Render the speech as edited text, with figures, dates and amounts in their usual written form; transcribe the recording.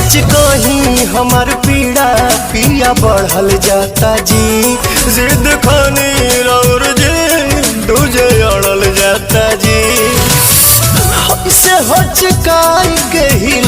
सच कहीं हमार पीड़ा पिया बढ़ल जाता जी। जिद खानी और जी तुझे अड़ल जाता जी। से हचकाई के ही